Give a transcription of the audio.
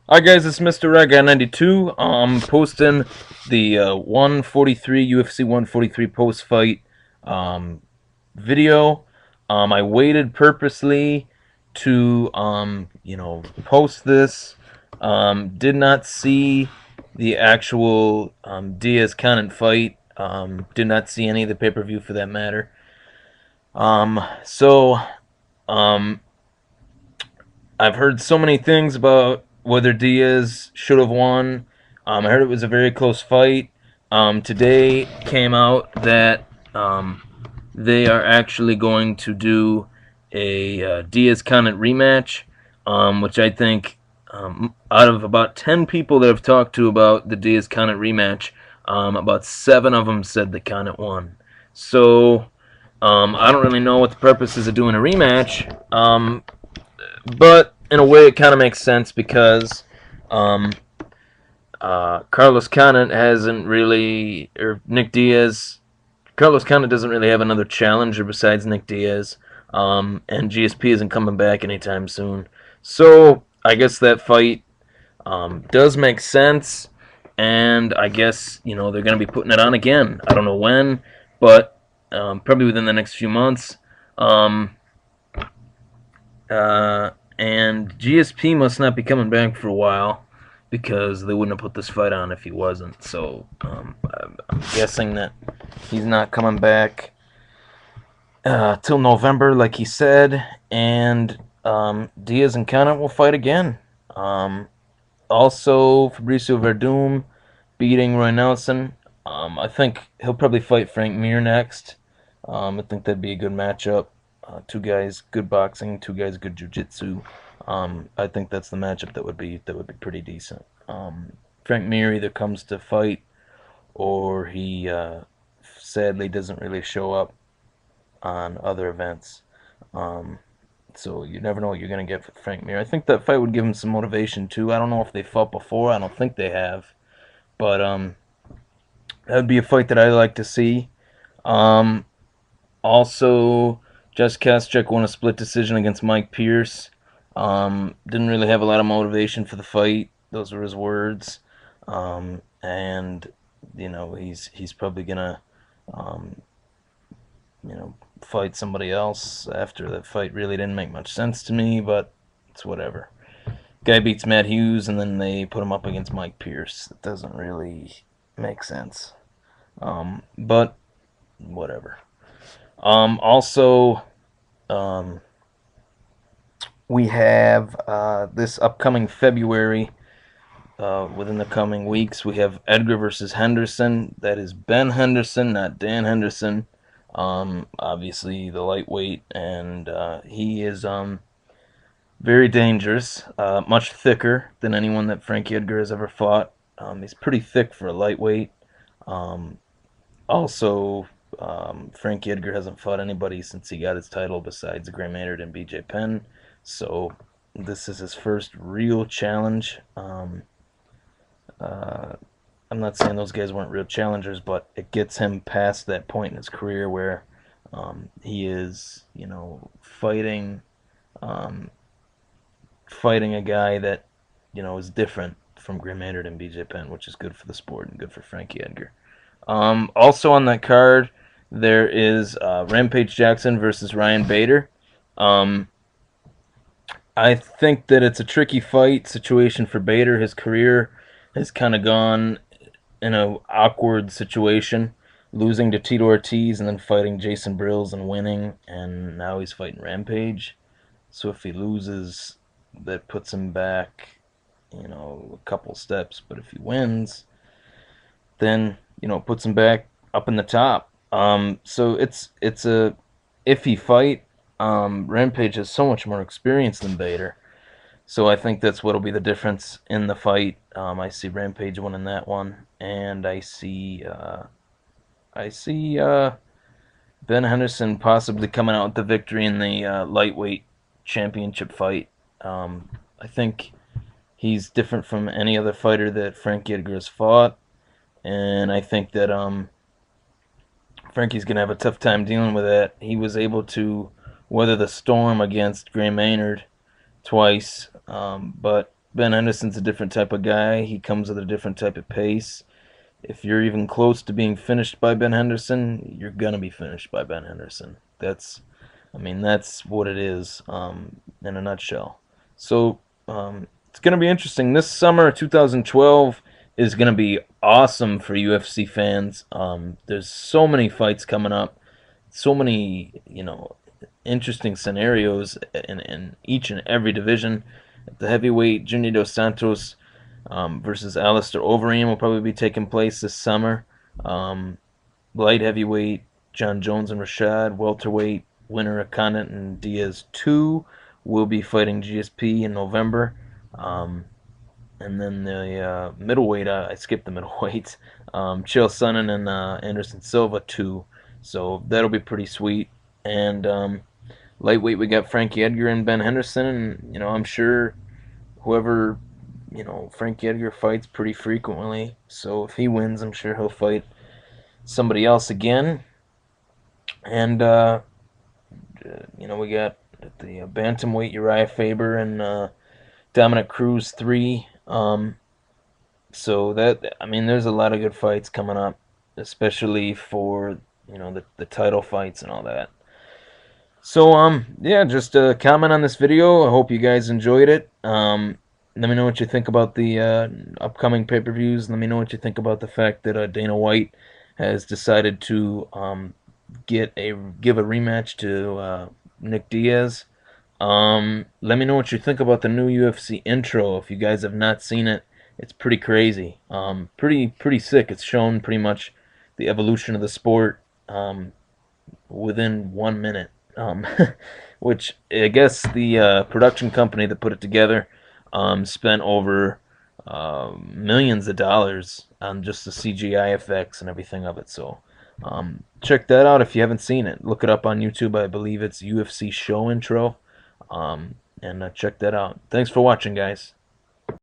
Hi guys, it's Mr. Reg Guy 92. I'm posting the 143 UFC 143 post fight video. I waited purposely to post this. Did not see the actual Diaz Conant fight. Did not see any of the pay-per-view for that matter. So um, I've heard so many things about whether Diaz should have won. I heard it was a very close fight. Today came out that they are actually going to do a Diaz Conant rematch, which I think out of about 10 people that I've talked to about the Diaz Conant rematch, about 7 of them said that Conant won. So I don't really know what the purpose is of doing a rematch. But in a way, it kind of makes sense because um, Carlos Condit hasn't really, or Nick Diaz, Carlos Condit doesn't really have another challenger besides Nick Diaz, and GSP isn't coming back anytime soon. So I guess that fight does make sense, and I guess they're going to be putting it on again. I don't know when, but probably within the next few months. Um, and GSP must not be coming back for a while because they wouldn't have put this fight on if he wasn't. So I'm guessing that he's not coming back till November, like he said. And Diaz and Conant will fight again. Also, Fabricio Verdum beating Roy Nelson. I think he'll probably fight Frank Mir next. I think that'd be a good matchup. Two guys, good boxing. Two guys, good jiu-jitsu. I think that's the matchup that would be pretty decent. Frank Mir either comes to fight or he sadly doesn't really show up on other events. Um, so you never know what you're gonna get with Frank Mir. I think that fight would give him some motivation too. I don't know if they fought before. I don't think they have, but that would be a fight that I like to see. Um, Also, Jess Koscheck won a split decision against Mike Pierce. Didn't really have a lot of motivation for the fight. Those were his words. And he's probably gonna um, fight somebody else after that fight. Really didn't make much sense to me, but it's whatever. Guy beats Matt Hughes, and then they put him up against Mike Pierce. It doesn't really make sense. But whatever. Also, um, we have this upcoming February. Within the coming weeks, we have Edgar versus Henderson. That is Ben Henderson, not Dan Henderson. Obviously, the lightweight, and he is very dangerous. Much thicker than anyone that Frankie Edgar has ever fought. He's pretty thick for a lightweight. Um, Also, Frankie Edgar hasn't fought anybody since he got his title besides Graham Maynard and BJ Penn. So this is his first real challenge. Uh, I'm not saying those guys weren't real challengers, but it gets him past that point in his career where he is, um, fighting a guy that, is different from Graham Maynard and BJ Penn, which is good for the sport and good for Frankie Edgar. Also on that card, there is Rampage Jackson versus Ryan Bader. Um, I think that it's a tricky fight situation for Bader. His career has kind of gone in an awkward situation, losing to Tito Ortiz and then fighting Jason Brills and winning, and now he's fighting Rampage. So if he loses, that puts him back, a couple steps. But if he wins, then puts him back up in the top. So it's a iffy fight. Rampage has so much more experience than Bader, so I think that's what'll be the difference in the fight. I see Rampage winning that one, and I see Ben Henderson possibly coming out with the victory in the lightweight championship fight. I think he's different from any other fighter that Frankie Edgar has fought, and I think that Frankie's gonna have a tough time dealing with that. He was able to weather the storm against Gray Maynard twice, but Ben Henderson's a different type of guy. He comes with a different type of pace. If you're even close to being finished by Ben Henderson, you're gonna be finished by Ben Henderson. That's what it is, in a nutshell. So it's gonna be interesting. This summer, 2012, is gonna be awesome for UFC fans. There's so many fights coming up, so many interesting scenarios in each and every division. At the heavyweight, Junior Dos Santos versus Alistair Overeem will probably be taking place this summer. Um, Light heavyweight, John Jones and Rashad. Welterweight, winner of Condit and Diaz 2 will be fighting GSP in November. Um, and then the middleweight, I skipped the middleweight. Chael Sonnen and Anderson Silva 2. So that'll be pretty sweet. And lightweight, we got Frankie Edgar and Ben Henderson. And, I'm sure whoever, Frankie Edgar fights pretty frequently. So if he wins, I'm sure he'll fight somebody else again. And, we got the bantamweight Uriah Faber and Dominic Cruz 3. So there's a lot of good fights coming up, especially for the title fights and all that. So yeah, just comment on this video. I hope you guys enjoyed it. Let me know what you think about the upcoming pay-per-views. Let me know what you think about the fact that Dana White has decided to give a rematch to Nick Diaz. Let me know what you think about the new UFC intro. If you guys have not seen it, it's pretty crazy. Pretty sick. It's shown pretty much the evolution of the sport within 1 minute. Which I guess the production company that put it together spent over millions of dollars on just the CGI effects and everything of it. So check that out if you haven't seen it. Look it up on YouTube. I believe it's UFC show intro. And check that out. Thanks for watching, guys.